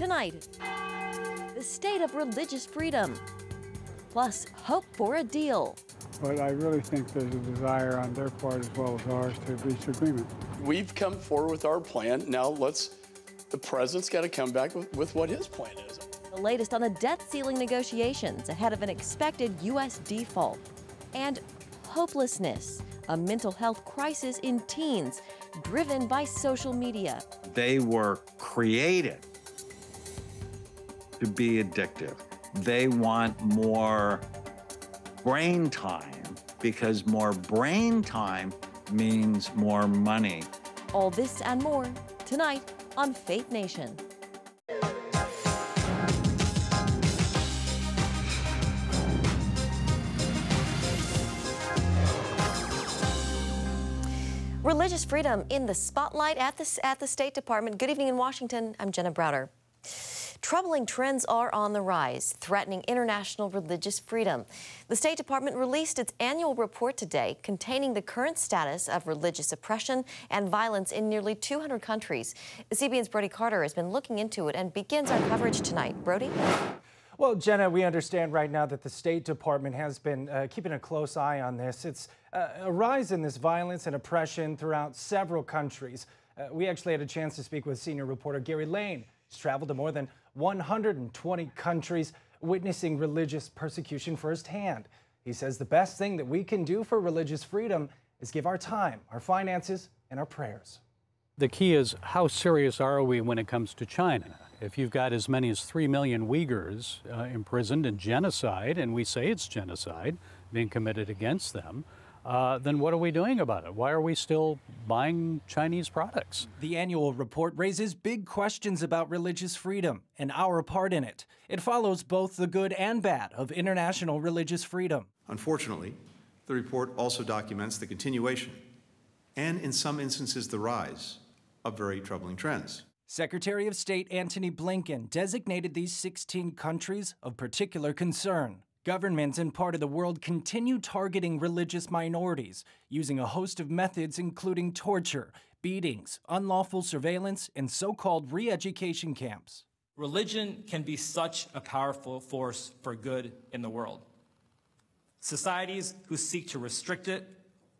Tonight, the state of religious freedom, plus hope for a deal. But I really think there's a desire on their part as well as ours to reach agreement. We've come forward with our plan. Now the president's got to come back with what his plan is. The latest on the debt ceiling negotiations ahead of an expected U.S. default. And hopelessness, a mental health crisis in teens driven by social media. They were created to be addictive. They want more brain time because more brain time means more money. All this and more tonight on Faith Nation. Religious freedom in the spotlight at the State Department. Good evening in Washington. I'm Jenna Browder. Troubling trends are on the rise, threatening international religious freedom. The State Department released its annual report today containing the current status of religious oppression and violence in nearly 200 countries. CBN's Brody Carter has been looking into it and begins our coverage tonight. Brody? Well, Jenna, we understand right now that the State Department has been keeping a close eye on this. It's a rise in this violence and oppression throughout several countries. We actually had a chance to speak with senior reporter Gary Lane. He's traveled to more than 120 countries, witnessing religious persecution firsthand. He says the best thing that we can do for religious freedom is give our time, our finances, and our prayers. The key is, how serious are we when it comes to China? If you've got as many as 3 million Uyghurs imprisoned in genocide, and we say it's genocide being committed against them, then what are we doing about it? Why are we still buying Chinese products? The annual report raises big questions about religious freedom and our part in it. It follows both the good and bad of international religious freedom. Unfortunately, the report also documents the continuation and, in some instances, the rise of very troubling trends. Secretary of State Antony Blinken designated these 16 countries of particular concern. Governments in part of the world continue targeting religious minorities, using a host of methods including torture, beatings, unlawful surveillance, and so-called re-education camps. Religion can be such a powerful force for good in the world. Societies who seek to restrict it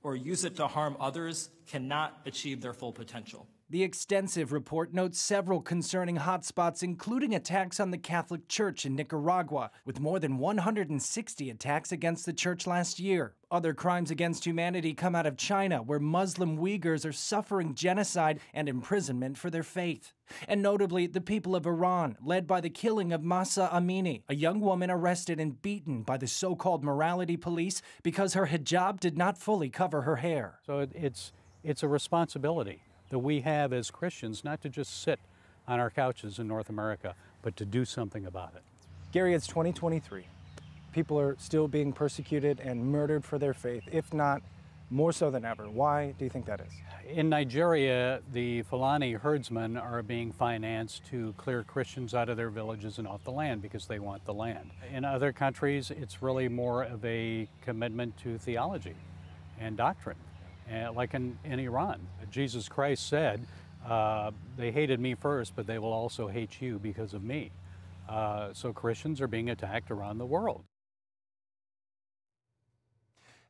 or use it to harm others cannot achieve their full potential. The extensive report notes several concerning hotspots, including attacks on the Catholic Church in Nicaragua, with more than 160 attacks against the church last year. Other crimes against humanity come out of China, where Muslim Uyghurs are suffering genocide and imprisonment for their faith. And notably, the people of Iran, led by the killing of Mahsa Amini, a young woman arrested and beaten by the so-called morality police because her hijab did not fully cover her hair. So it's a responsibility that we have as Christians, not to just sit on our couches in North America, but to do something about it. Gary, it's 2023. People are still being persecuted and murdered for their faith, if not more so than ever. Why do you think that is? In Nigeria, the Fulani herdsmen are being financed to clear Christians out of their villages and off the land because they want the land. In other countries, it's really more of a commitment to theology and doctrine. Like in Iran, Jesus Christ said, they hated me first, but they will also hate you because of me. So Christians are being attacked around the world.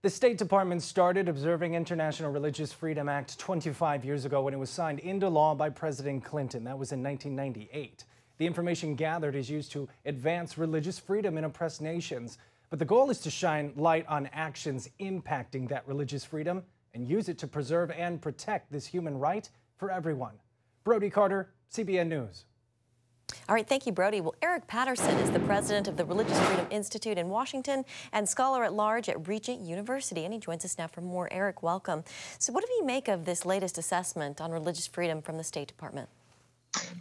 The State Department started observing International Religious Freedom Act 25 years ago when it was signed into law by President Clinton. That was in 1998. The information gathered is used to advance religious freedom in oppressed nations. But the goal is to shine light on actions impacting that religious freedom and use it to preserve and protect this human right for everyone. Brody Carter, CBN News. All right, thank you, Brody. Well, Eric Patterson is the president of the Religious Freedom Institute in Washington and scholar at large at Regent University, and he joins us now for more. Eric, welcome. So what do you make of this latest assessment on religious freedom from the State Department?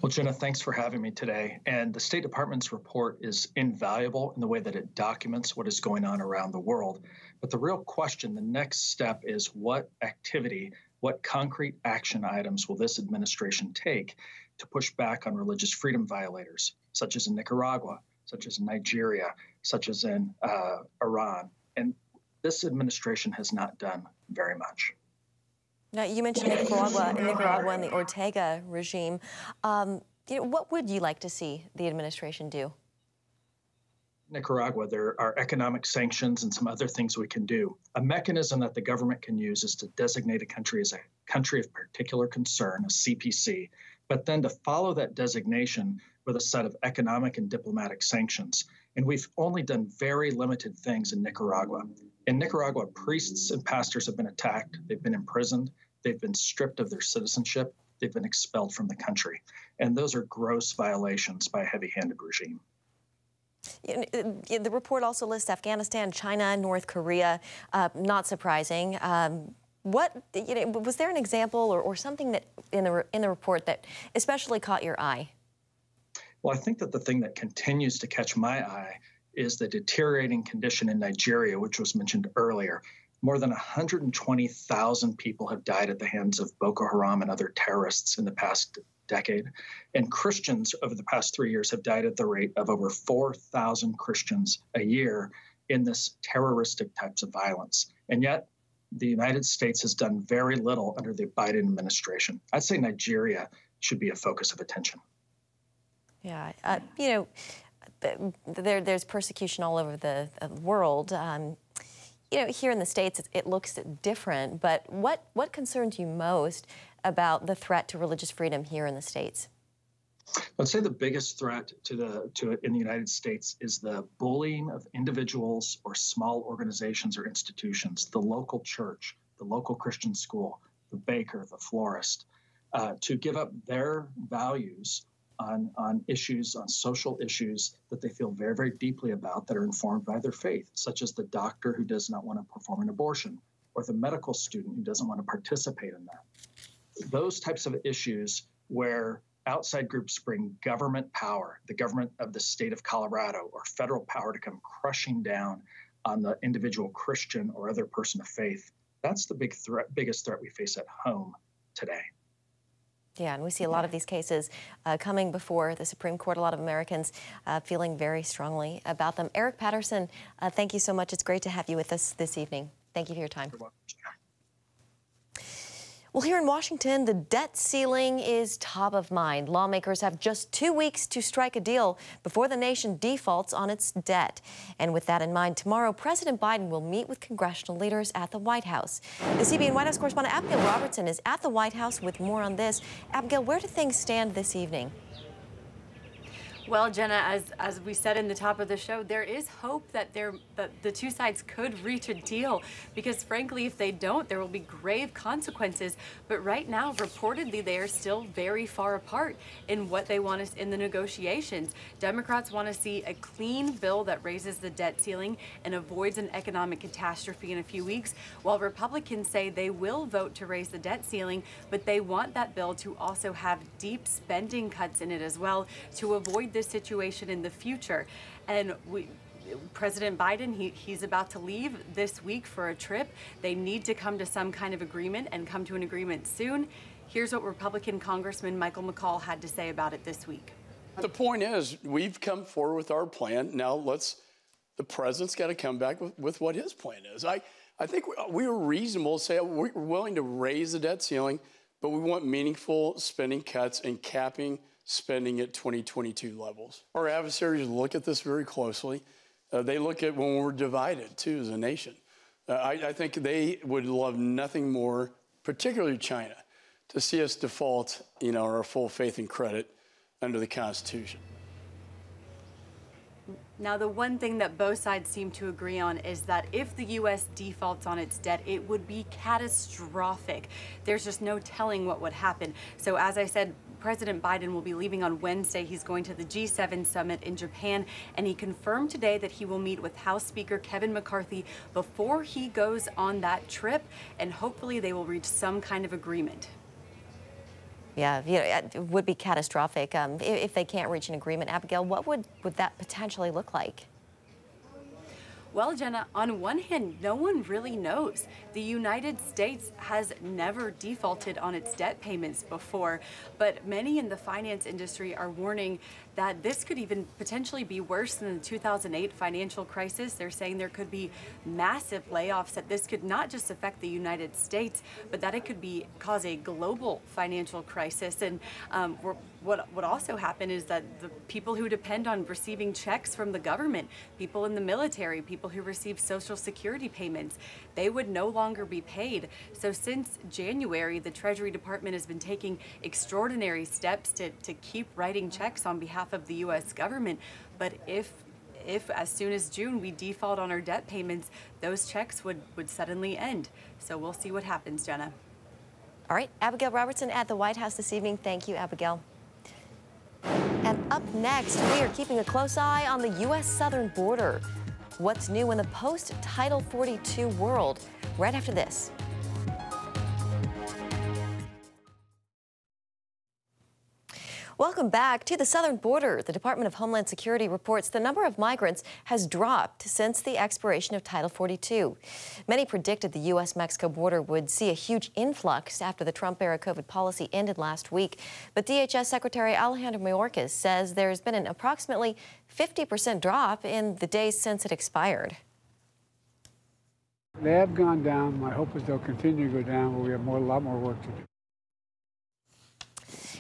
Well, Jenna, thanks for having me today. And the State Department's report is invaluable in the way that it documents what is going on around the world. But the real question, the next step, is what activity, what concrete action items will this administration take to push back on religious freedom violators, such as in Nicaragua, such as in Nigeria, such as in Iran? And this administration has not done very much. Now, you mentioned Nicaragua and the Ortega regime. What would you like to see the administration do? Nicaragua, there are economic sanctions and some other things we can do. A mechanism that the government can use is to designate a country as a country of particular concern, a CPC, but then to follow that designation with a set of economic and diplomatic sanctions. And we've only done very limited things in Nicaragua. In Nicaragua, priests and pastors have been attacked, they've been imprisoned, they've been stripped of their citizenship, they've been expelled from the country. And those are gross violations by a heavy-handed regime. The report also lists Afghanistan, China, North Korea. Not surprising. Was there an example or something that in the report that especially caught your eye? Well, I think that the thing that continues to catch my eye is the deteriorating condition in Nigeria, which was mentioned earlier. More than 120,000 people have died at the hands of Boko Haram and other terrorists in the past decade. And Christians over the past 3 years have died at the rate of over 4,000 Christians a year in this terroristic types of violence. And yet the United States has done very little under the Biden administration. I'd say Nigeria should be a focus of attention. Yeah, there's persecution all over the world. Here in the States, it looks different, but what concerns you most about the threat to religious freedom here in the States? I'd say the biggest threat to it in the United States is the bullying of individuals or small organizations or institutions, the local church, the local Christian school, the baker, the florist, to give up their values on issues, on social issues that they feel very, very deeply about that are informed by their faith, such as the doctor who does not want to perform an abortion or the medical student who doesn't want to participate in that. Those types of issues where outside groups bring government power, the government of the state of Colorado, or federal power to come crushing down on the individual Christian or other person of faith, that's the biggest threat we face at home today. Yeah, and we see a lot of these cases coming before the Supreme Court, a lot of Americans feeling very strongly about them. Eric Patterson, thank you so much. It's great to have you with us this evening. Thank you for your time. You're welcome. Well, here in Washington, the debt ceiling is top of mind. Lawmakers have just 2 weeks to strike a deal before the nation defaults on its debt. And with that in mind, tomorrow, President Biden will meet with congressional leaders at the White House. The CBN White House correspondent Abigail Robertson is at the White House with more on this. Abigail, where do things stand this evening? Well, Jenna, as we said in the top of the show, there is hope that the two sides could reach a deal because, frankly, if they don't, there will be grave consequences. But right now, reportedly, they are still very far apart in what they want in the negotiations. Democrats want to see a clean bill that raises the debt ceiling and avoids an economic catastrophe in a few weeks, while Republicans say they will vote to raise the debt ceiling, but they want that bill to also have deep spending cuts in it as well to avoid this situation in the future. And President Biden, he's about to leave this week for a trip. They need to come to some kind of agreement and come to an agreement soon. Here's what Republican Congressman Michael McCall had to say about it this week. The point is, we've come forward with our plan. Now the president's got to come back with what his plan is. I think we were reasonable to say we're willing to raise the debt ceiling, but we want meaningful spending cuts and capping spending at 2022 levels. Our adversaries look at this very closely. They look at when we're divided, too, as a nation. I think they would love nothing more, particularly China, to see us default, our full faith and credit under the Constitution. Now, the one thing that both sides seem to agree on is that if the U.S. defaults on its debt, it would be catastrophic. There's just no telling what would happen. So as I said, President Biden will be leaving on Wednesday. He's going to the G7 summit in Japan, and he confirmed today that he will meet with House Speaker Kevin McCarthy before he goes on that trip, and hopefully they will reach some kind of agreement. Yeah, it would be catastrophic if they can't reach an agreement. Abigail, what would that potentially look like? Well, Jenna, on one hand, no one really knows. The United States has never defaulted on its debt payments before, but many in the finance industry are warning that this could even potentially be worse than the 2008 financial crisis. They're saying there could be massive layoffs, that this could not just affect the United States, but that it could cause a global financial crisis. And what would also happen is that the people who depend on receiving checks from the government, people in the military, people who receive Social Security payments, they would no longer be paid. So since January, the Treasury Department has been taking extraordinary steps to keep writing checks on behalf of the U.S. government. But if as soon as June we default on our debt payments, those checks would suddenly end. So we'll see what happens, Jenna. All right, Abigail Robertson at the White House this evening. Thank you, Abigail. And up next, we are keeping a close eye on the U.S. southern border. What's new in the post-Title 42 world? Right after this. Welcome back to the southern border. The Department of Homeland Security reports the number of migrants has dropped since the expiration of Title 42. Many predicted the U.S.-Mexico border would see a huge influx after the Trump-era COVID policy ended last week. But DHS Secretary Alejandro Mayorkas says there's been an approximately 50% drop in the days since it expired. They have gone down. My hope is they'll continue to go down, but we have a lot more work to do.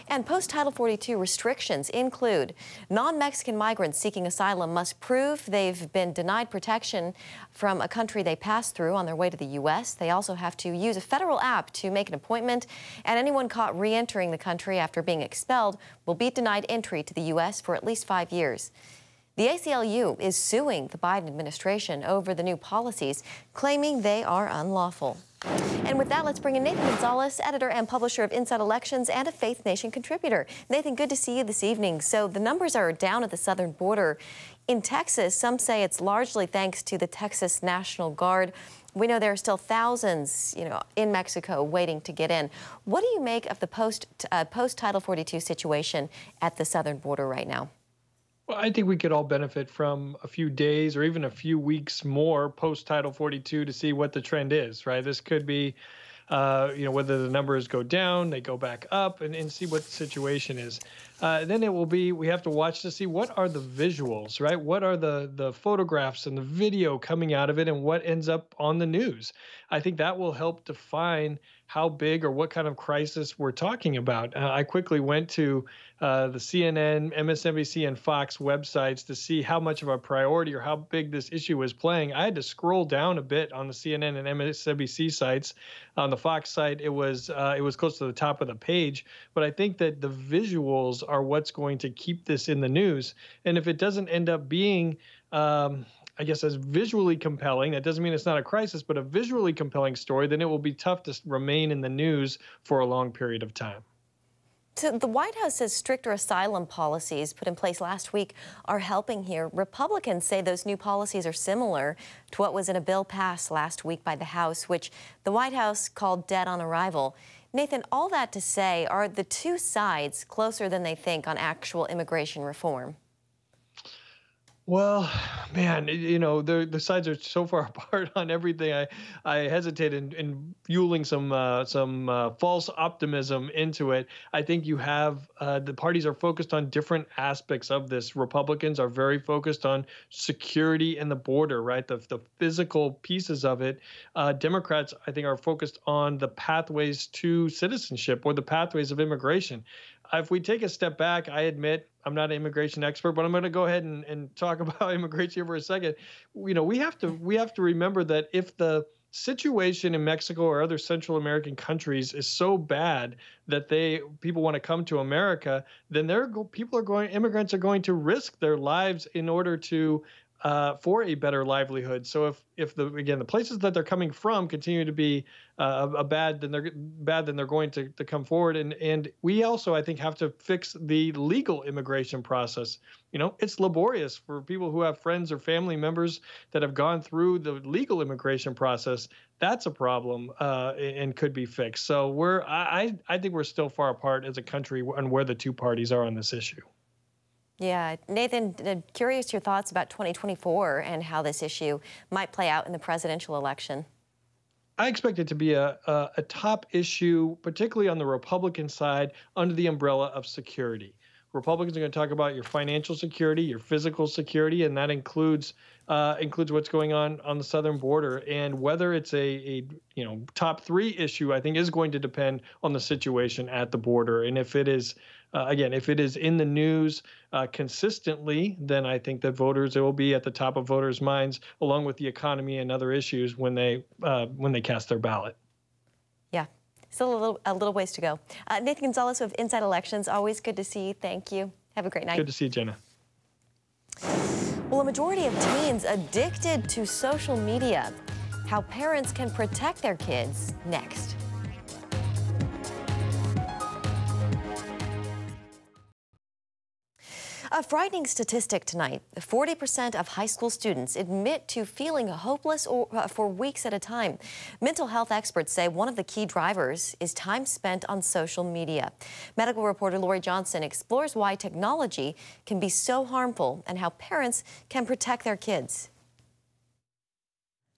And post-Title 42 restrictions include non-Mexican migrants seeking asylum must prove they've been denied protection from a country they passed through on their way to the U.S. They also have to use a federal app to make an appointment, and anyone caught re-entering the country after being expelled will be denied entry to the U.S. for at least 5 years. The ACLU is suing the Biden administration over the new policies, claiming they are unlawful. And with that, let's bring in Nathan Gonzalez, editor and publisher of Inside Elections and a Faith Nation contributor. Nathan, good to see you this evening. So the numbers are down at the southern border. In Texas, some say it's largely thanks to the Texas National Guard. We know there are still thousands, in Mexico waiting to get in. What do you make of the post-Title 42 situation at the southern border right now? Well, I think we could all benefit from a few days or even a few weeks more post-Title 42 to see what the trend is, right? This could be, whether the numbers go down, they go back up, and see what the situation is. Then it will be, we have to watch to see what are the visuals, right? What are the photographs and the video coming out of it and what ends up on the news? I think that will help define how big or what kind of crisis we're talking about. I quickly went to the CNN, MSNBC, and Fox websites to see how much of a priority or how big this issue was playing. I had to scroll down a bit on the CNN and MSNBC sites. On the Fox site, it was close to the top of the page. But I think that the visuals are what's going to keep this in the news. And if it doesn't end up being as visually compelling, that doesn't mean it's not a crisis, but a visually compelling story, then it will be tough to remain in the news for a long period of time. So the White House says stricter asylum policies put in place last week are helping here. Republicans say those new policies are similar to what was in a bill passed last week by the House, which the White House called dead on arrival. Nathan, all that to say, are the two sides closer than they think on actual immigration reform? Well, man, the sides are so far apart on everything. I hesitate in fueling some false optimism into it. I think you have the parties are focused on different aspects of this. Republicans are very focused on security and the border, right? The physical pieces of it. Democrats, I think, are focused on the pathways to citizenship or the pathways of immigration. If we take a step back, I admit I'm not an immigration expert, but I'm going to go ahead and talk about immigration here for a second. We have to remember that if the situation in Mexico or other Central American countries is so bad that people want to come to America, then immigrants are going to risk their lives in order to for a better livelihood. So if the places that they're coming from continue to be bad, then they're going to come forward. And we also, I think, have to fix the legal immigration process. It's laborious for people who have friends or family members that have gone through the legal immigration process. That's a problem and could be fixed. So I think we're still far apart as a country on where the two parties are on this issue. Yeah, Nathan, curious your thoughts about 2024 and how this issue might play out in the presidential election. I expect it to be a top issue, particularly on the Republican side, under the umbrella of security. Republicans are going to talk about your financial security, your physical security, and that includes what's going on the southern border. And whether it's a top three issue, I think, is going to depend on the situation at the border. And if it is Again, if it is in the news consistently, then I think that it will be at the top of voters' minds, along with the economy and other issues when they cast their ballot. Yeah, still a little ways to go. Nathan Gonzalez with Inside Elections, always good to see you. Thank you. Have a great night. Good to see you, Jenna. Well, a majority of teens addicted to social media. How parents can protect their kids, next. A frightening statistic tonight. 40% of high school students admit to feeling hopeless for weeks at a time. Mental health experts say one of the key drivers is time spent on social media. Medical reporter Lori Johnson explores why technology can be so harmful and how parents can protect their kids.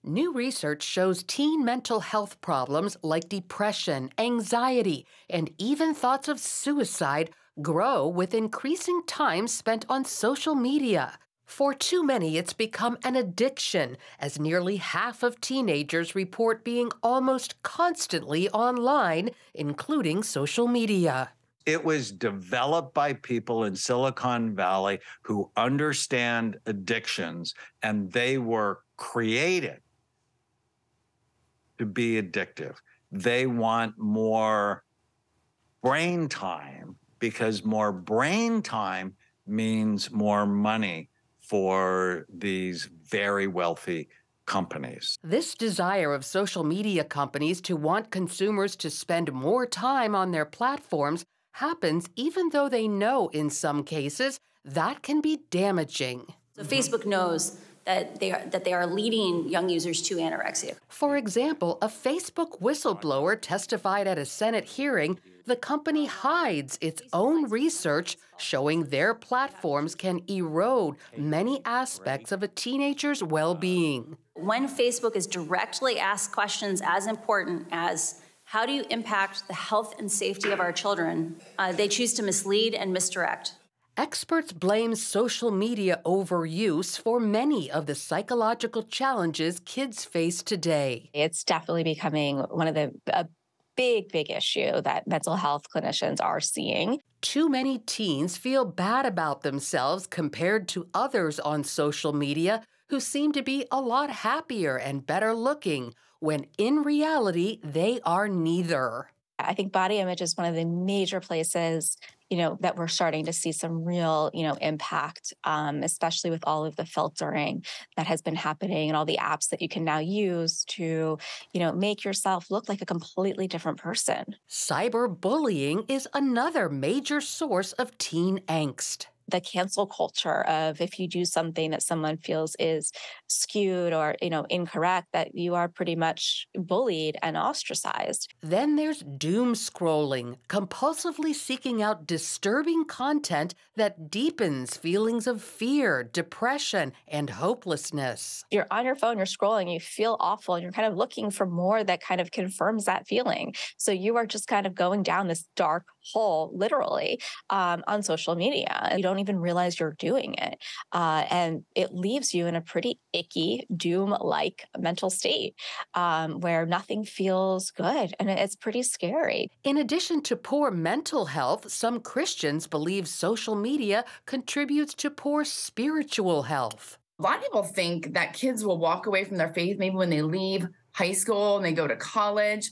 New research shows teen mental health problems like depression, anxiety, and even thoughts of suicide grow with increasing time spent on social media. For too many, it's become an addiction, as nearly half of teenagers report being almost constantly online, including social media. It was developed by people in Silicon Valley who understand addictions, and they were created to be addictive. They want more brain time, because more brain time means more money for these very wealthy companies. This desire of social media companies to want consumers to spend more time on their platforms happens even though they know in some cases that can be damaging. So Facebook knows that they are leading young users to anorexia. For example, a Facebook whistleblower testified at a Senate hearing the company hides its own research showing their platforms can erode many aspects of a teenager's well-being. When Facebook is directly asked questions as important as how do you impact the health and safety of our children, they choose to mislead and misdirect. Experts blame social media overuse for many of the psychological challenges kids face today. It's definitely becoming one of a big issue that mental health clinicians are seeing. Too many teens feel bad about themselves compared to others on social media who seem to be a lot happier and better looking, when in reality, they are neither. I think body image is one of the major places, that we're starting to see some real, impact, especially with all of the filtering that has been happening and all the apps that you can now use to, make yourself look like a completely different person. Cyberbullying is another major source of teen angst. The cancel culture of if you do something that someone feels is skewed or, incorrect, that you are pretty much bullied and ostracized. Then there's doom scrolling, compulsively seeking out disturbing content that deepens feelings of fear, depression, and hopelessness. You're on your phone, you're scrolling, you feel awful, and you're kind of looking for more that kind of confirms that feeling. So you are just kind of going down this dark hole, literally, on social media. You don't even realize you're doing it. And it leaves you in a pretty icky, doom-like mental state where nothing feels good. And it's pretty scary. In addition to poor mental health, some Christians believe social media contributes to poor spiritual health. A lot of people think that kids will walk away from their faith maybe when they leave high school and they go to college.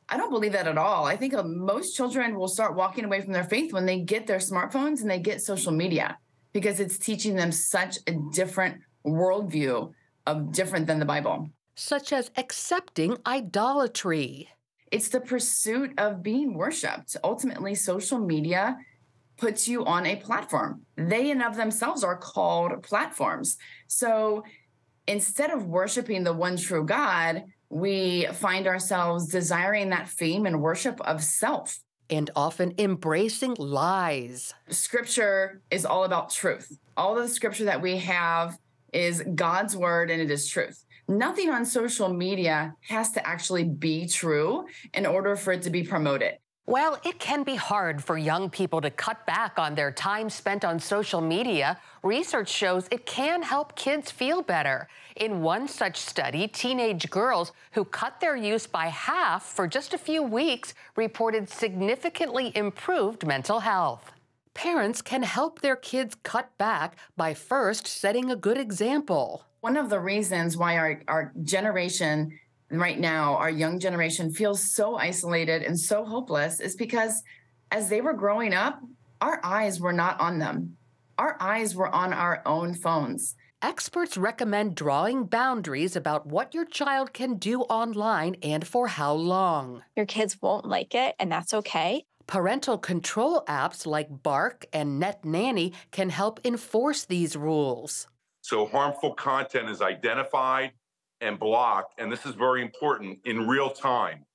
I don't believe that at all. I think most children will start walking away from their faith when they get their smartphones and they get social media, because it's teaching them such a different worldview of different than the Bible. Such as accepting idolatry. It's the pursuit of being worshiped. Ultimately, social media puts you on a platform. They and of themselves are called platforms. So instead of worshiping the one true God, we find ourselves desiring that fame and worship of self. And often embracing lies. Scripture is all about truth. All the scripture that we have is God's word, and it is truth. Nothing on social media has to actually be true in order for it to be promoted. Well, it can be hard for young people to cut back on their time spent on social media. Research shows it can help kids feel better. In one such study, teenage girls who cut their use by half for just a few weeks reported significantly improved mental health. Parents can help their kids cut back by first setting a good example. One of the reasons why our generation right now, our young generation, feels so isolated and so hopeless is because as they were growing up, our eyes were not on them. Our eyes were on our own phones. Experts recommend drawing boundaries about what your child can do online and for how long. Your kids won't like it, and that's okay. Parental control apps like Bark and Net Nanny can help enforce these rules. So harmful content is identified and blocked, and this is very important, in real time.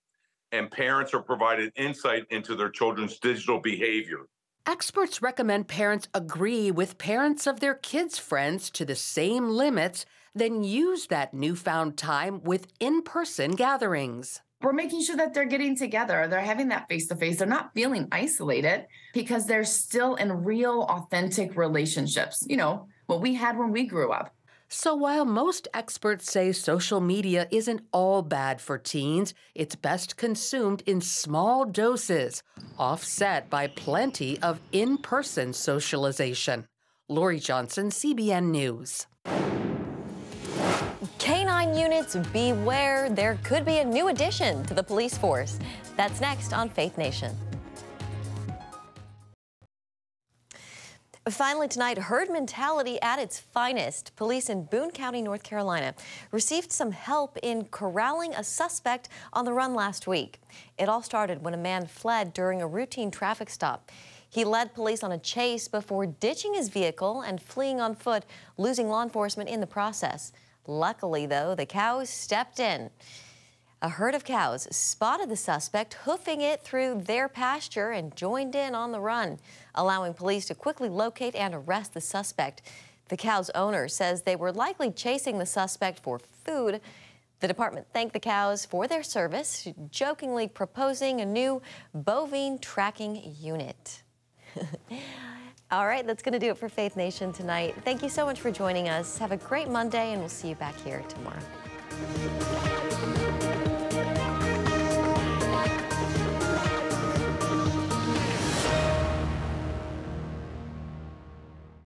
And parents are provided insight into their children's digital behavior. Experts recommend parents agree with parents of their kids' friends to the same limits, then use that newfound time with in-person gatherings. We're making sure that they're getting together. They're having that face-to-face. They're not feeling isolated because they're still in real, authentic relationships. You know, what we had when we grew up. So while most experts say social media isn't all bad for teens, it's best consumed in small doses, offset by plenty of in-person socialization. Lori Johnson, CBN News. Canine units, beware. There could be a new addition to the police force. That's next on Faith Nation. Finally tonight, herd mentality at its finest. Police in Boone County, North Carolina, received some help in corralling a suspect on the run last week. It all started when a man fled during a routine traffic stop. He led police on a chase before ditching his vehicle and fleeing on foot, losing law enforcement in the process. Luckily, though, the cows stepped in. A herd of cows spotted the suspect hoofing it through their pasture and joined in on the run, allowing police to quickly locate and arrest the suspect. The cow's owner says they were likely chasing the suspect for food. The department thanked the cows for their service, jokingly proposing a new bovine tracking unit. All right, that's going to do it for Faith Nation tonight. Thank you so much for joining us. Have a great Monday, and we'll see you back here tomorrow.